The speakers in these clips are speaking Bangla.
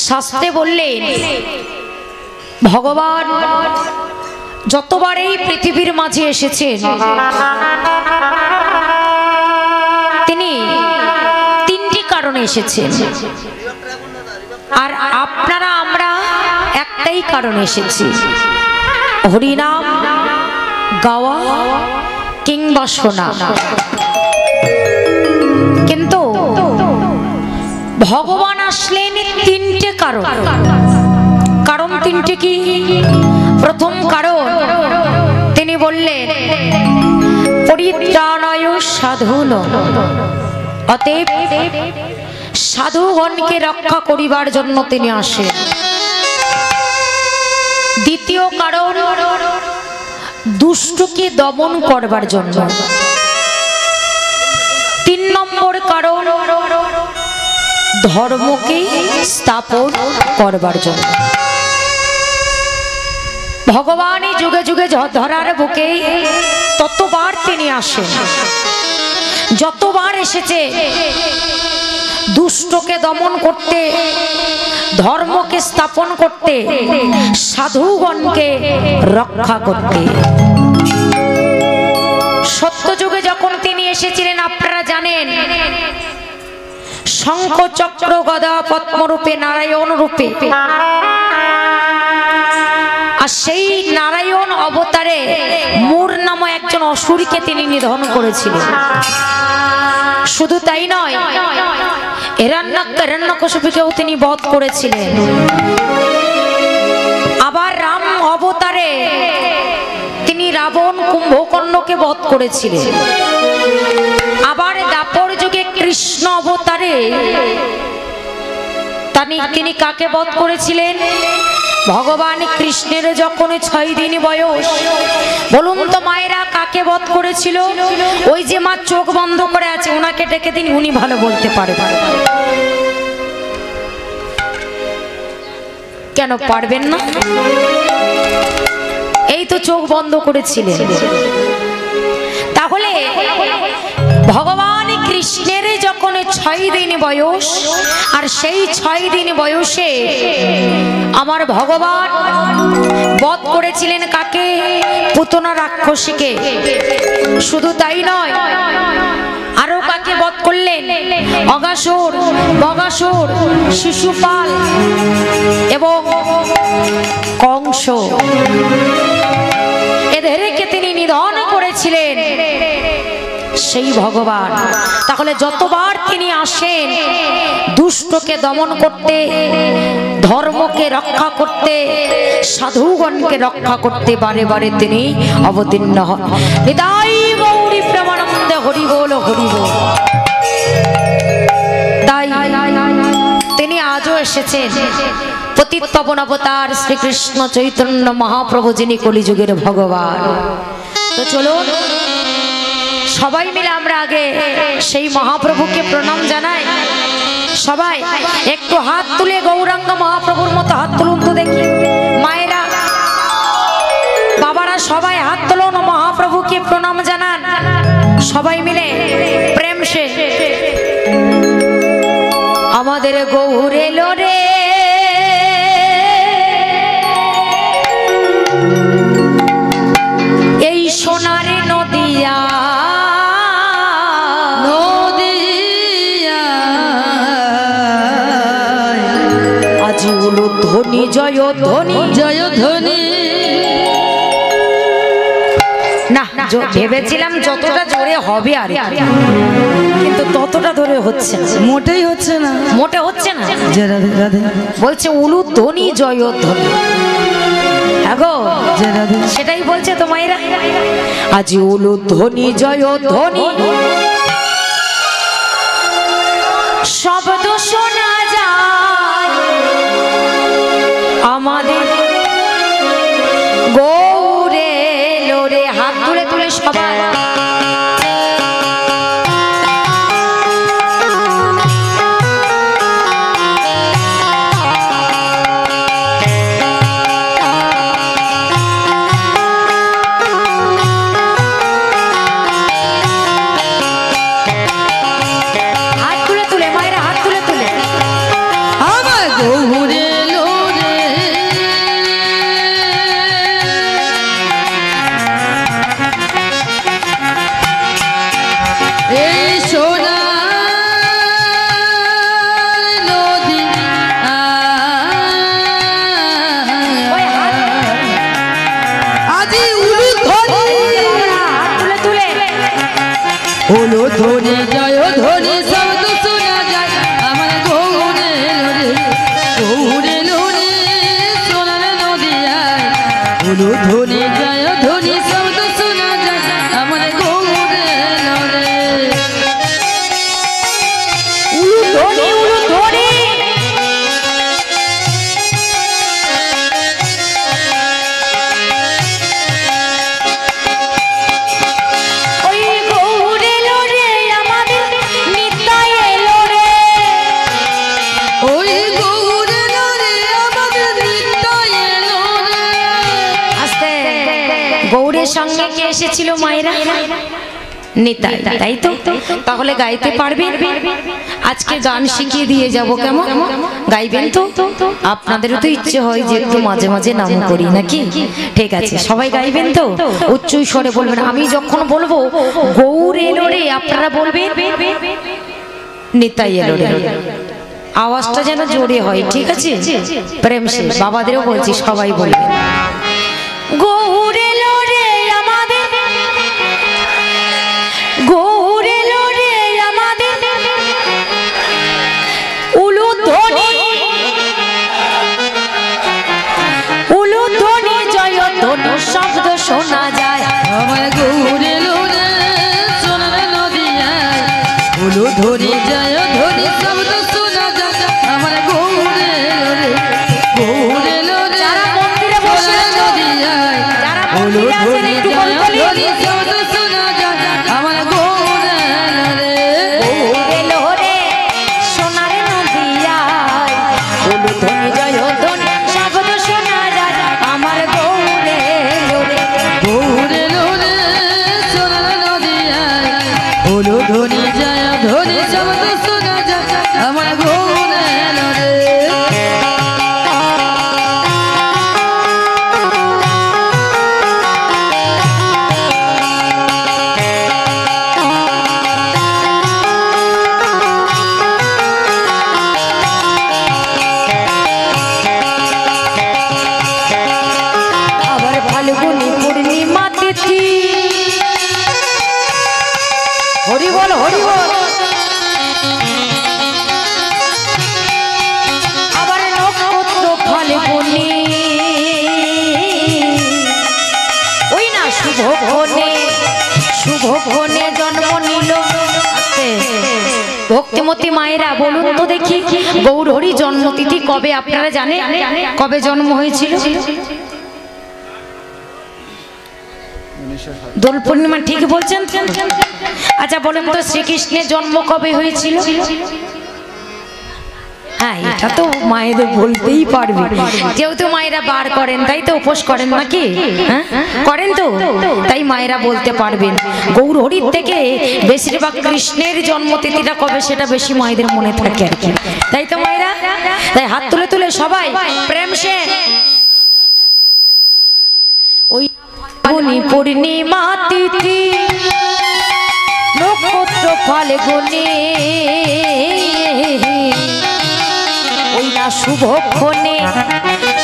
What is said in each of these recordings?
শাস্ত্রে বললেন ভগবান যতবার এই পৃথিবীর মাঝে এসেছেন তিনি তিনটি কারণে এসেছেন, আর আপনারা আমরা একটাই কারণে এসেছি, হরিনাম গাওয়া কিংবা শোনা। কিন্তু ভগবান আসলেন তিনটে কারণ। কারণ তিনটে কি? প্রথম কারণ তিনি বললেন পরিত্রাণায় সাধুনাং, অতএব সাধুগণকে রক্ষা করিবার জন্য তিনি আসেন। দ্বিতীয় কারণ দুষ্টকে দমন করবার জন্য। তিন নম্বর কারণ ধর্মকে স্থাপন করবার জন্য। ভগবান এই যুগে যুগে ধরার বুকে ততবার তিনি আসেন, যতবার এসেছে দুষ্টকে দমন করতে, ধর্মকে স্থাপন করতে, সাধুগণকে রক্ষা করতে। সত্য যুগে যখন তিনি এসেছিলেন আপনারা জানেন শঙ্খ চক্র গদা পদ্মরূপে নারায়ণ রূপে, আর সেই নারায়ণ অবতারে মূর নামক একজন অসুরকে তিনি নিধন করেছিলেন। শুধু তাই নয়, হিরণ্যকশিপুকেও তিনি বধ করেছিলেন। আবার রাম অবতারে তিনি রাবণ কুম্ভকর্ণকে বধ করেছিলেন। আবার দাপর যুগে কৃষ্ণ অবতারে তিনি কাকে বধ করেছিলেন? ভগবান কৃষ্ণের যখন 6 দিন বয়স, বলুন তো মায়েরা কাকে বধ করেছিল? ওই যে মা চোখ বন্ধ করে আছে ওনাকে ডেকে দিন, উনি ভালো বলতে পারবেন। কেন পারবেন না? এই তো চোখ বন্ধ করেছিলেন। তাহলে ভগবান কৃষ্ণের যখন 6 দিন বয়স, আর সেই 6 দিন বয়সে আমার ভগবান বধ করেছিলেন কাকে? পুতনা রাক্ষসীকে। শুধু তাই নয়, আরো কাকে বধ করলেন? অগাসুর, বগাসুর, শিশুপাল এবং কংস, এদেরকে তিনি নিধন করেছিলেন সেই ভগবান। তাহলে যতবার তিনি আসেন দুষ্টকে দমন করতে, ধর্মকে রক্ষা করতে, সাধুগণকে রক্ষা করতে বারে বারে তিনি অবতীর্ণ হন। নিতাই গৌরী প্রেমানন্দে হরি বল হরি বল। তাই তিনি আজও এসেছেন পতিত পাবন অবতার শ্রীকৃষ্ণ চৈতন্য মহাপ্রভু, যিনি কলিযুগের ভগবান। তো চলুন সবাই মিলে আমরা আগে সেই মহাপ্রভুকে প্রণাম জানাই। সবাই একটু হাত তুলে গৌরাঙ্গ মহাপ্রভুর মতো হাত তুলুন তো দেখি। মায়েরা, বাবারা সবাই হাত তুলুন, মহাপ্রভুকে প্রণাম জানান সবাই মিলে প্রেম সে। আমাদের গৌর এলো রে, এই সোনারে নদিয়া, আজি উলু ধ্বনি জয় ধ্বনি জয় ধ্বনি। না, ভেবেছিলাম যতটা জোরে হবে আর, কিন্তু ততটা ধরে হচ্ছে না, মোটেই হচ্ছে না, মোটে হচ্ছে না। বলছে উলু ধ্বনি জয় ধ্বনি। সেটাই বলছে তো মায়েরা, আজি উলু ধ্বনি জয় ধ্বনি, শব্দ শোনা যায় আমাদের গৌরে লোরে। হাত তুলে তুলে সবাই হাত তুলে তুলে, মায়েরা হাত তুলে তুলে, আমার গৌরে উলু ধ্বনি জয় ধ্বনি শব্দ শোনা যায় আমার গৌরে লরে। উলু ধ্বনি উলু ধ্বনি ওই গৌরে লরে আমাদের নিতাই এলো রে। ওই গৌরে লরে আমাদের নিতাই এলো রে। আস্তে গৌরের সঙ্গে কে এসেছিল মায়েরা? নিতাই, তাই তো? তাহলে গাইতে পারবেন? আজকে গান শিখিয়ে দিয়ে যাব, কেমন গাইবেন তো? আপনাদেরও তো ইচ্ছে হয় যে একটু মাঝে মাঝে নাম করি নাকি? ঠিক আছে, সবাই গাইবেন তো? উচ্চ স্বরে বলবেন। আমি যখন বলবো গৌর এলো রে, আপনারা বলবেন নিতাই এলো রে। আওয়াজটা যেন জোরে হয়, ঠিক আছে? প্রেম সে বাবাদেরও বলছি, সবাই বলবেন গৌর এলো রে আমাদের, গৌর এলো রে আমাদের, উলু ধ্বনি উলু ধ্বনি জয় ধ্বনি শব্দ শোনা যায় আমার গৌরে লরে সোনার নদিয়ায় উলু ধ্বনি জয় ধ্বনি শব্দ শোনা যায় আমার গৌরে লরে। গৌরে লরে যারা মন্দিরে বসে আছো, নদিয়ায় যারা উলু মন্দিরে আছেন ধ্বনি একটু জয় বলবেন। ধ্বনি শব্দ শোনা যায় আমার গৌরে লরে। গৌর এলো রে সোনার নদিয়ায় উলু ধ্বনি জয় ধ্বনি শব্দ শোনা যায় আমার গৌর এলো রে। গৌরে লরে সোনার নদিয়ায় উলু ধ্বনি জয় ধ্বনি শব্দ শোনা যায় আমার গৌরে লরে। আবার ফাল্গুনি পূর্ণিমা তিথি, হরি বল হরি বল। আবার নক্ষত্র ফাল্গুনি, ওই না শুভক্ষণে, শুভক্ষণে জন্ম নিল। ভক্তিমতী মায়েরা বলুন তো দেখি, গৌর হরি জন্মতিথি কবে আপনারা জানেন? কবে জন্ম হয়েছিল? দোল পূর্ণিমা, ঠিক বলছেন। আচ্ছা বলুন তো শ্রীকৃষ্ণের জন্ম কবে হয়েছিল? হ্যাঁ, এটা তো মায়েদের বলতেই পারবে, যেহেতু মায়েরা বার করেন, তাই তো উপোস করেন নাকি? হ্যাঁ করেন তো, তাই মায়েরা বলতে পারবেন। গৌর হরির থেকে বেশিরভাগ কৃষ্ণের জন্মতিথিটা কবে সেটা বেশি মায়েদের মনে থাকে আর কি, তাই তো মায়েরা? তাই হাত তুলে তুলে সবাই প্রেম সে ওই ফাল্গুনি পূর্ণিমা তিথি, নক্ষত্র ফাল্গুনি, ওই না শুভক্ষণে,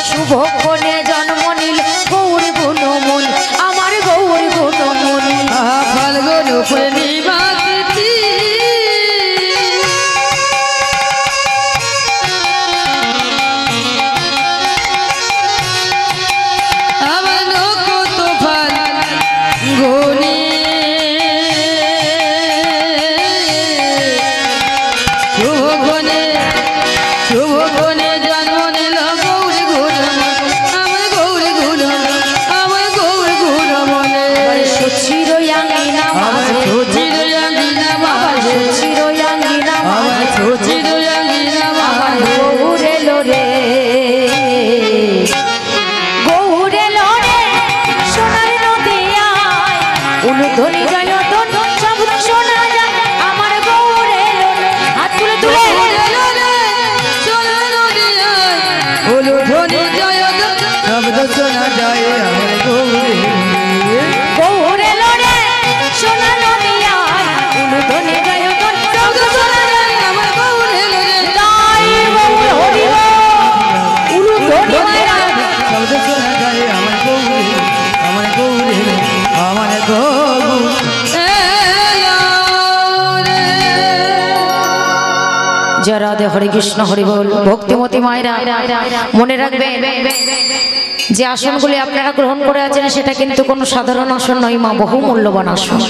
শুভক্ষণে জন্ম নিল গৌর গুণমণি, আমার গৌর গুণমণি। ফাল্গুন পূর্ণিমা তিথি আমার নক্ষত্র ফাল্গুনি, শুভক্ষণে শুভক্ষণে জন্ম নিল গৌর গুণমণি, আমার গৌর গুণমণি, আমার গৌর গুণমণি। সুচিরয়াঙ্গিনা আমার মাঝে, সুচিরয়াঙ্গিনা মাঝে, সুচিরয়াঙ্গিনা আমার মাঝে, সুচিরয়াঙ্গিনা আমার মাঝে, গৌর এলো রে, গৌর এলো রে সোনার নদিয়ায়, উলু ধ্বনি জয় ধ্বনি শব্দ শোনা যায় আমার গৌর এলো রে। হাত তুলে তুলে উলু ধ্বনি জয় শব্দ শোনা যায় আমার গৌরে। গৌর এলো রে সোনার নদিয়ায়, উলু ধ্বনি জয় ধ্বনি শব্দ শোনা যায় আমার গৌরে তাই গৌর হরি বল। উলু ধ্বনি মায়েরা শব্দ শোনা যায় আমার গৌরে, আমার গৌরে, আমার গৌরে। জয় রাধে, হরে কৃষ্ণ হরি বল। ভক্তিমতী মায়েরা মনে রাখবেন যে আসনগুলি আপনারা গ্রহণ করে আছেন সেটা কিন্তু কোনো সাধারণ আসন নয় মা, বহু মূল্যবান আসন।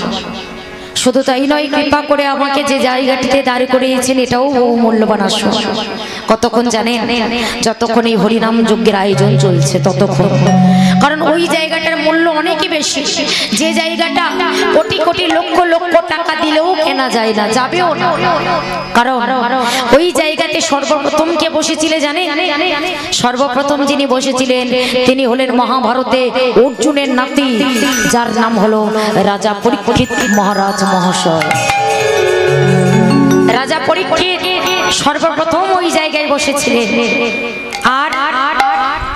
শুধু তাই নয়, কৃপা করে আমাকে যে জায়গাটিতে দাঁড় করিয়েছেন এটাও বহু মূল্যবান আসন। কতক্ষণ জানেন? যতক্ষণ এই হরিনাম যজ্ঞের আয়োজন চলছে ততক্ষণ। কারণ ওই জায়গাটার মূল্য অনেকই বেশি, যে জায়গাটা কোটি কোটি লক্ষ লক্ষ টাকা দিলেও কেনা যায় না, যাবেও না। কারণ ওই জায়গাতে সর্বপ্রথম কে বসেছিলেন জানেন? সর্বপ্রথম যিনি বসেছিলেন তিনি হলেন মহাভারতে অর্জুনের নাতি, যার নাম হলো রাজা পরীক্ষিত মহারাজ মহাশয়। রাজা পরীক্ষিত সর্বপ্রথম ওই জায়গায় বসেছিলেন। আর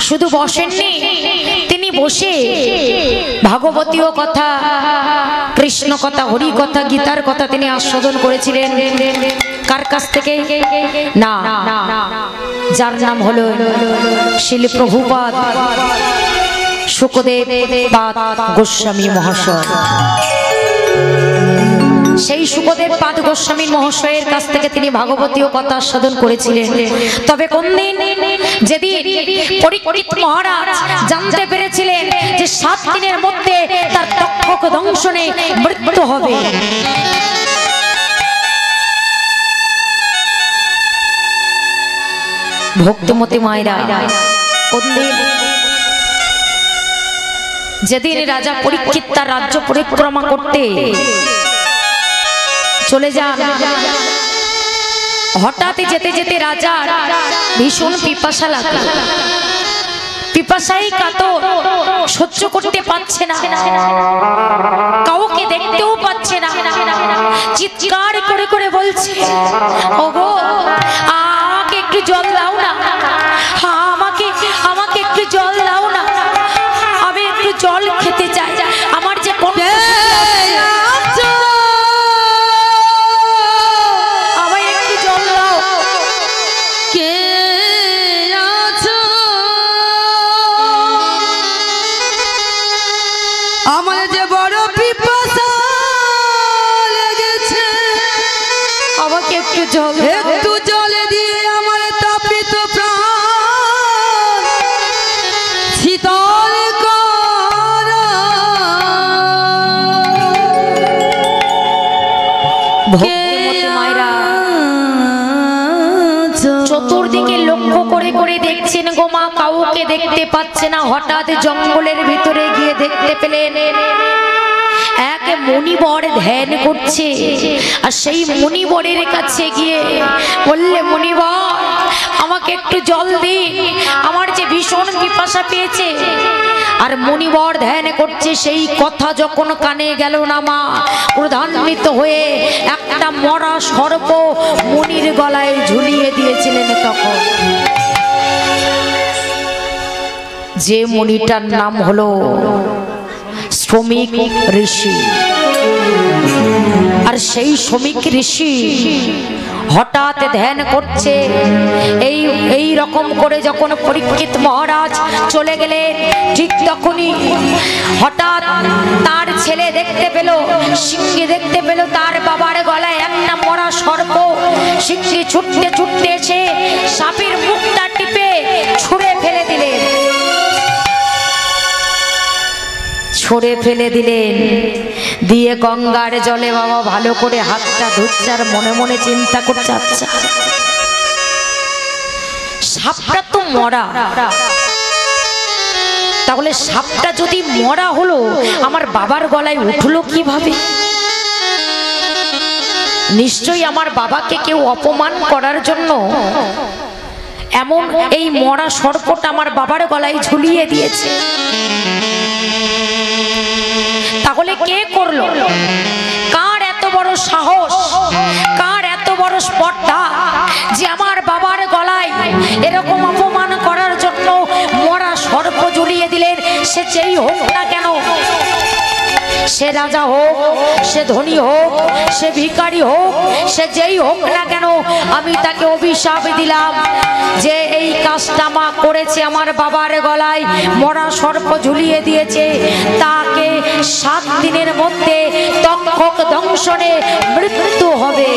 শুধু বসেননি, তিনি বসে ভাগবতীয় কথা, কৃষ্ণ কথা, হরি কথা, গীতার কথা তিনি আস্বাদন করেছিলেন। কার কাছ থেকে? না, যার নাম হলো শ্রীল প্রভুপাদ শুকদেব পাদ গোস্বামী মহাশয়। সেই শুকদেব পাদ গোস্বামী মহাশয়ের কাছ থেকে তিনি ভাগবতীয় কথা আস্বাদন করেছিলেন। তবে কোন দিন? যেদিন পরীক্ষিত মহারাজ জানতে পেরেছিলেন যে 7 দিনের মধ্যে তার তক্ষক দংশনে মৃত্যু হবে। ভক্তিমতী মায়েরা, কোন দিন? যেদিন রাজা পরীক্ষিত তার রাজ্য পরিক্রমা করতে চলে যান, হঠাৎ যেতে যেতে রাজা ভীষণ পিপাসা লাগলো। পিপাসায় কাতর, সহ্য করতে পারছে না, কাউকে দেখতেও পাচ্ছে না, চিৎকার করে করে বলছে, ওগো আমাকে একটু জল দাও না, আমাকে আমাকে একটু জল দাও না, আমি একটু জল খেতে চাই, আমার যে কোন আমার যে বড় পিপাসা লেগেছে, আমাকে একটু জল, একটু জলে দিয়ে আমার তাপিত প্রাণ শীতল কর। ভক্তিমতী মায়েরা চতুর্দিকে লক্ষ্য করে করে দেখছেন গো মা, কাউকে দেখতে পাচ্ছে না। হঠাৎ জঙ্গলের ভিতরে গিয়ে দেখতে পেলেন এক মুনিবর ধ্যান করছে। আর সেই মুনিবরের কাছে গিয়ে বললে, মুনিবর আমাকে একটু জল দিন, আমার যে ভীষণ পিপাসা পেয়েছে। আর মুনিবর ধ্যান করছে, সেই কথা যখন কানে গেল না মা, ক্রোধান্বিত হয়ে একটা মরা সর্প মুনির গলায় ঝুলিয়ে দিয়েছিলেন। তখন যে মুনিটার নাম হলো শ্রমিক ঋষি। আর সেই শ্রমিক ঋষি হঠাৎ ধ্যান করছে। এই রকম করে যখন পরীক্ষিত মহারাজ চলে গেলেন, ঠিক তখনই হঠাৎ তার ছেলে দেখতে পেল, সিংহী দেখতে পেল তার বাবার গলায় একটা মরা সর্প। সিংহী ছুটতে ছুটতে এসে সাপের মুখটা টিপে ছুঁড়ে ফেলে দিলেন। ছড়ে ফেলে দিলেন, দিয়ে গঙ্গার জলে বাবা ভালো করে হাতটা ধুচ্ছে। আর মনে মনে চিন্তা করছে, আচ্ছা সাপটা তো মরা, তাহলে সাপটা যদি মরা হলো আমার বাবার গলায় উঠলো কিভাবে? নিশ্চয়ই আমার বাবাকে কেউ অপমান করার জন্য এমন এই মরা সর্পটা আমার বাবার গলায় ঝুলিয়ে দিয়েছে। তাহলে কে করলো? কার এত বড় সাহস, কার এত বড় স্পর্ধা যে আমার বাবার গলায় এরকম অপমান করার জন্য মরা সর্প ঝুলিয়ে দিলেন? সে যেই হোক না কেন, সে রাজা হোক, সে ধনী হোক, সে ভিখারি হোক, সে যেই হোক না কেন, আমি তাকে অভিশাপ দিলাম যে এই কাজটা মা করেছে, আমার বাবার গলায় মরা সর্প ঝুলিয়ে দিয়েছে, তাকে 7 দিনের মধ্যে তক্ষক দংশনে মৃত্যু হবে।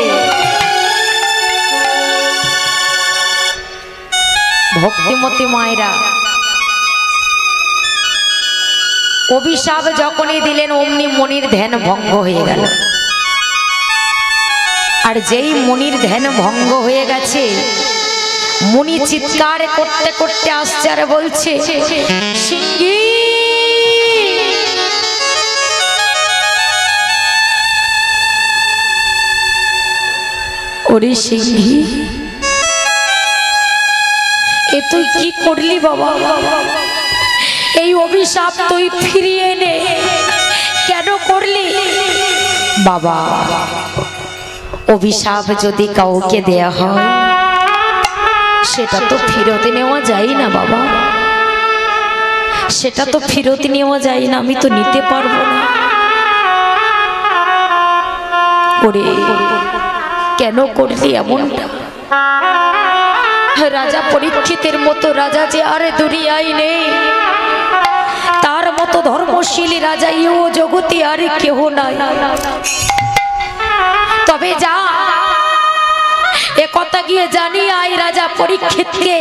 ভক্তিমতী মায়েরা, অভিশাপ যখনই দিলেন অমনি মনির ধ্যান ভঙ্গ হয়ে গেল। আর যেই মনির ধ্যান ভঙ্গ হয়ে গেছে, মুনি চিৎকার করতে করতে আসছে আর বলছে, সিংহী ওরে সিংহী, এ তুই কি করলি বাবা? এই অভিশাপ তুই ফিরিয়ে নে, কেন করলি বাবা? অভিশাপ যদি কাউকে দেয়া হয় সেটা তো ফেরত নেওয়া যায় না বাবা, সেটা তো ফেরত নেওয়া যায় না, আমি তো নিতে পারবো না। ওরে কেন করলি এমনটা? রাজা পরীক্ষিতের মতো রাজা যে আর দুনিয়ায় নেই, তার মতো ধর্মশীল রাজা ইও জগতে আর কেহ নাই। তবে যা, এ কথা গিয়ে জানি আই রাজা পরীক্ষিতকে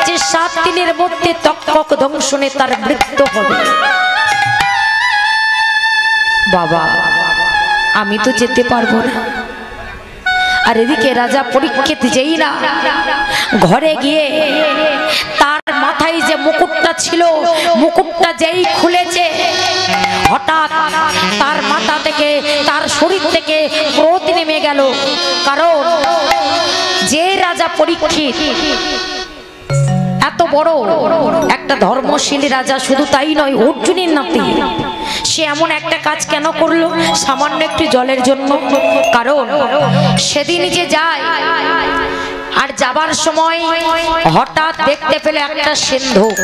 যে 7 দিনের মধ্যে তক্ষক দংশনে তার মৃত্যু হবে। বাবা আমি তো যেতে পারবো না। আর এদিকে রাজা পরীক্ষিত যেই না ঘরে গিয়ে তার মাথায় যে মুকুটটা ছিল, মুকুটটা যেই খুলেছে, হঠাৎ তার মাথা থেকে, তার শরীর থেকে ক্রোধ নেমে গেল। কারণ যে রাজা পরীক্ষিত এত বড় একটা ধর্মশীল রাজা, শুধু তাই নয় অর্জুনের নাতি, সে এমন একটা কাজ কেন করলো সামান্য একটু জলের জন্য? কারণ সেদিন যে যায় আর যাবার সময় হঠাৎ দেখতে পেলে একটা সিন্ধুক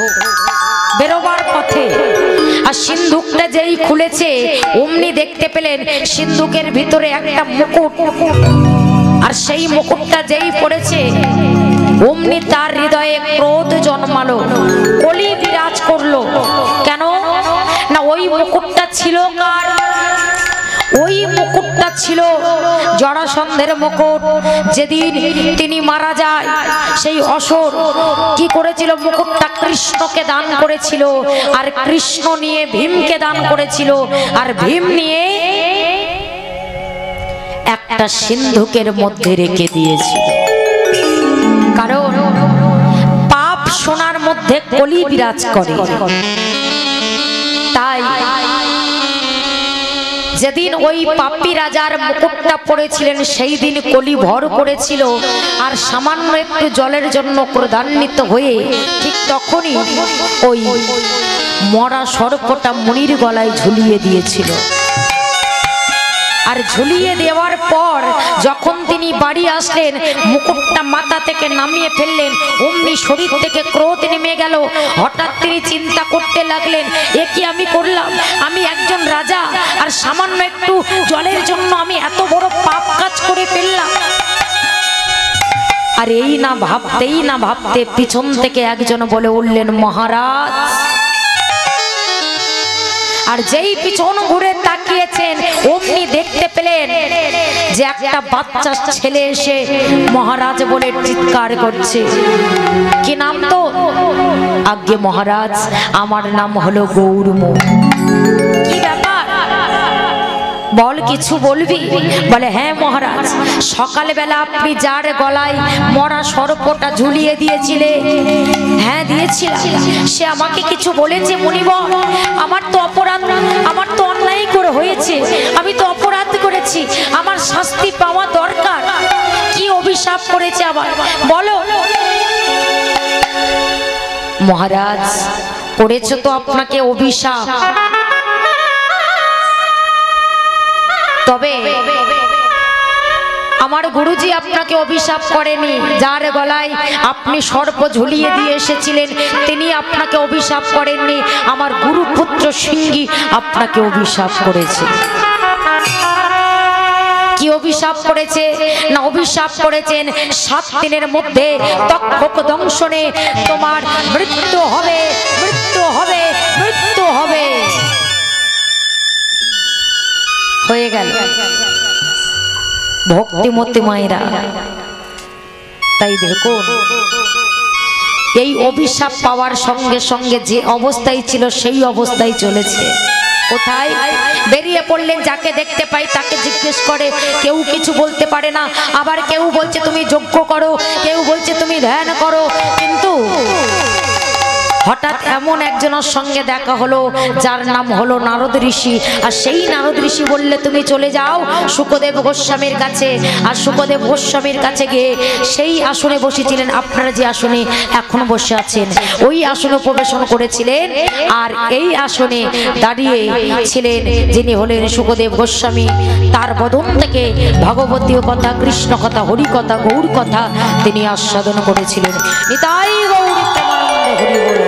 বেরোবার পথে, আর সিন্ধুকটা যেই খুলেছে অমনি দেখতে পেলেন সিন্ধুকের ভিতরে একটা মুকুট, আর সেই মুকুটটা যেই পড়েছে অমনি তার হৃদয়ে ক্রোধ জন্মালো, কলি বিরাজ করলো। কেন না ওই মুকুটটা ছিল কার? ওই মুকুটটা ছিল জরাসন্ধের মুকুট। যেদিন তিনি মারা যায় সেই অসুর কি করেছিল? মুকুটটা কৃষ্ণকে দান করেছিল, আর কৃষ্ণ নিয়ে ভীমকে দান করেছিল, আর ভীম নিয়ে একটা সিন্ধুকের মধ্যে রেখে দিয়েছিল। কারণ পাপ সোনার মধ্যে কলি বিরাজ করে। তাই যেদিন ওই পাপী রাজার মুকুটটা পড়েছিলেন সেই দিন কলি ভর করেছিল, আর সামান্য একটু জলের জন্য ক্রোধান্বিত হয়ে ঠিক তখনই ওই মরা সর্পটা মুনির গলায় ঝুলিয়ে দিয়েছিল। আর ঝুলিয়ে দেওয়ার পর যখন তিনি বাড়ি আসলেন, মুকুটটা মাথা থেকে নামিয়ে ফেললেন, অমনি শরীর থেকে ক্রোধ নেমে গেল। হঠাৎ তিনি চিন্তা করতে লাগলেন, এ কি আমি করলাম? আমি একজন রাজা, আর সামান্য একটু জলের জন্য আমি এত বড় পাপ কাজ করে ফেললাম। আর এই না ভাবতেই না ভাবতে পিছন থেকে একজন বলে উঠলেন, মহারাজ। আর যেই পিছন ঘুরে তাকিয়েছেন অমনি দেখতে পেলেন যে একটা বাচ্চা ছেলে এসে মহারাজ বলে চিৎকার করছে। কি নাম তো? আজ্ঞে মহারাজ, আমার নাম হলো গৌরমো। কি ব্যাপার বল, কিছু বলবি? বলে হ্যাঁ মহারাজ, সকালবেলা আপনি যার গলায় মরা সর্পটা ঝুলিয়ে দিয়েছিলে। হ্যাঁ দিয়েছিলাম। সে আমাকে কিছু বলেছে মুনিবর? আমার তো অপরাধ, আমার তো অন্যায় করে হয়েছে, আমি তো অপরাধ করেছি, আমার শাস্তি পাওয়া দরকার। কি অভিশাপ করেছে আবার বলো? মহারাজ করেছে তো আপনাকে অভিশাপ, তবে আমার গুরুজি আপনাকে অভিশাপ করেনি। যার গলায় আপনি সর্প ঝুলিয়ে দিয়ে এসেছিলেন তিনি আপনাকে অভিশাপ করেননি, আমার গুরুপুত্র সিংহী আপনাকে অভিশাপ করেছে। কি অভিশাপ করেছে? না অভিশাপ করেছেন 7 দিনের মধ্যে তক্ষক দংশনে তোমার মৃত্যু হবে, মৃত্যু হবে, মৃত্যু হবে। হয়ে গেল ভক্তিমতী মায়েরা। তাই দেখুন এই অভিশাপ পাওয়ার সঙ্গে সঙ্গে যে অবস্থায় ছিল সেই অবস্থায় চলেছে। কোথায় বেরিয়ে পড়লেন, যাকে দেখতে পাই তাকে জিজ্ঞেস করে, কেউ কিছু বলতে পারে না। আবার কেউ বলছে তুমি যজ্ঞ করো, কেউ বলছে তুমি ধ্যান করো। কিন্তু হঠাৎ এমন একজনের সঙ্গে দেখা হলো যার নাম হলো নারদ ঋষি। আর সেই নারদ ঋষি বললে তুমি চলে যাও শুকদেব গোস্বামীর কাছে। আর শুকদেব গোস্বামীর কাছে গিয়ে সেই আসনে বসেছিলেন, আপনারা যে আসনে এখনো বসে আছেন ওই আসনে প্রবেশন করেছিলেন। আর এই আসনে দাঁড়িয়ে ছিলেন যিনি হলেন শুকদেব গোস্বামী। তার বদন থেকে ভগবতীয় কথা, কৃষ্ণ কথা, হরি কথা, গৌর কথা তিনি আস্বাদন করেছিলেন। নিতাই গৌর প্রেমানন্দে হরি বল।